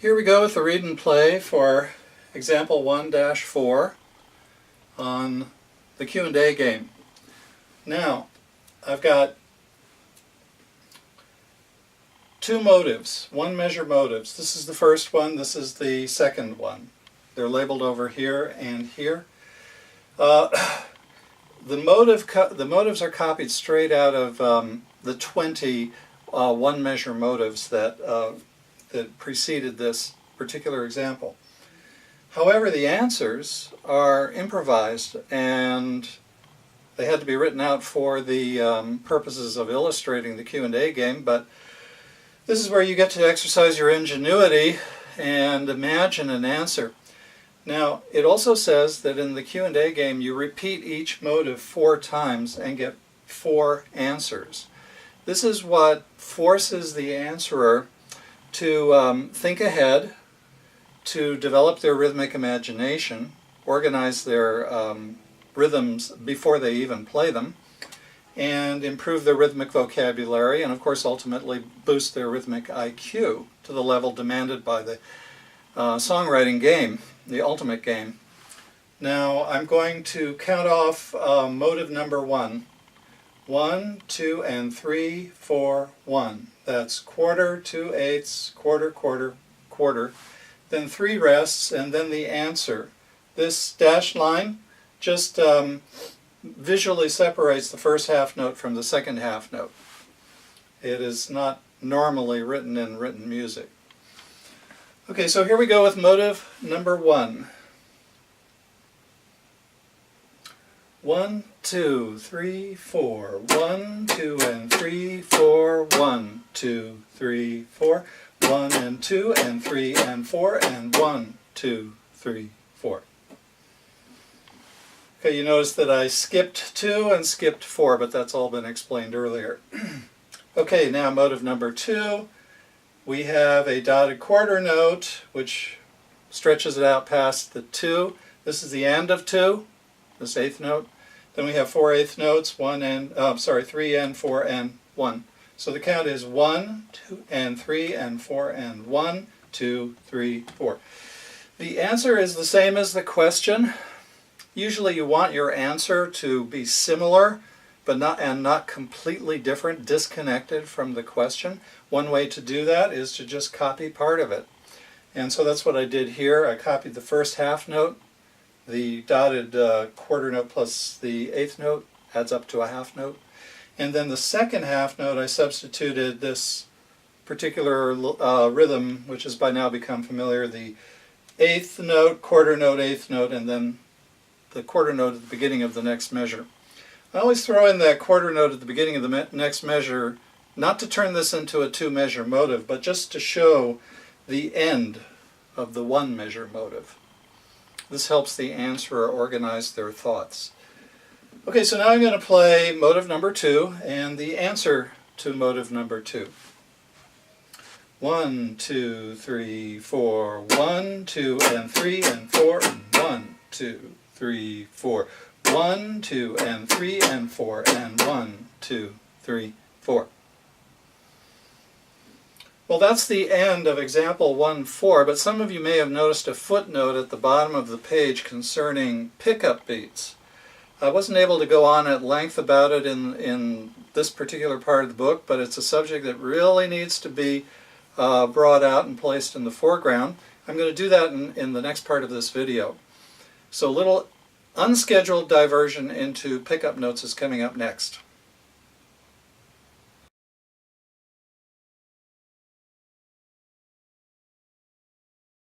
Here we go with the read and play for example 1-4 on the Q&A game. Now, I've got two motives, one measure motives. This is the first one, this is the second one. They're labeled over here and here. The motives are copied straight out of the 20 one measure motives that preceded this particular example. However, the answers are improvised and they had to be written out for the purposes of illustrating the Q&A game, but this is where you get to exercise your ingenuity and imagine an answer. Now, it also says that in the Q&A game you repeat each motive 4 times and get 4 answers. This is what forces the answerer to think ahead, to develop their rhythmic imagination, organize their rhythms before they even play them, and improve their rhythmic vocabulary, and of course ultimately boost their rhythmic IQ to the level demanded by the songwriting game, the ultimate game. Now I'm going to count off motive number 1. 1, 2, and 3, 4, 1. That's quarter, 2 eighths, quarter, quarter, quarter. Then 3 rests, and then the answer. This dashed line just visually separates the first half note from the second half note. It is not normally written in written music. Okay, so here we go with motive number 1. 1, 2, 3, 4. 1, 2, and 3, 4. 1, 2, 3, 4. 1 and 2 and 3 and 4 and 1, 2, 3, 4. Okay, you notice that I skipped 2 and skipped 4, but that's all been explained earlier. Okay, now motive number 2. We have a dotted quarter note which stretches it out past the 2. This is the end of 2, this 8th note. Then we have 4 8th notes, 3 and 4 and 1. So the count is 1, 2, and 3, and 4, and 1, 2, 3, 4. The answer is the same as the question. Usually you want your answer to be similar, but not completely different, disconnected from the question. One way to do that is to just copy part of it. And so that's what I did here. I copied the first half note, the dotted quarter note plus the 8th note adds up to a half note. And then the second half note I substituted this particular rhythm, which has by now become familiar, the 8th note, quarter note, 8th note, and then the quarter note at the beginning of the next measure. I always throw in that quarter note at the beginning of the next measure, not to turn this into a 2-measure motive, but just to show the end of the 1-measure motive. This helps the answerer organize their thoughts. Okay, so now I'm going to play motive number 2 and the answer to motive number 2. 1, 2, 3, 4. 1, 2, and 3, and 4, and 1, 2, 3, 4. 1, 2, and 3, and 4, and 1, 2, 3, 4. Well, that's the end of example 1-4, but some of you may have noticed a footnote at the bottom of the page concerning pickup beats. I wasn't able to go on at length about it in this particular part of the book, but it's a subject that really needs to be brought out and placed in the foreground. I'm going to do that in the next part of this video. So a little unscheduled diversion into pickup notes is coming up next.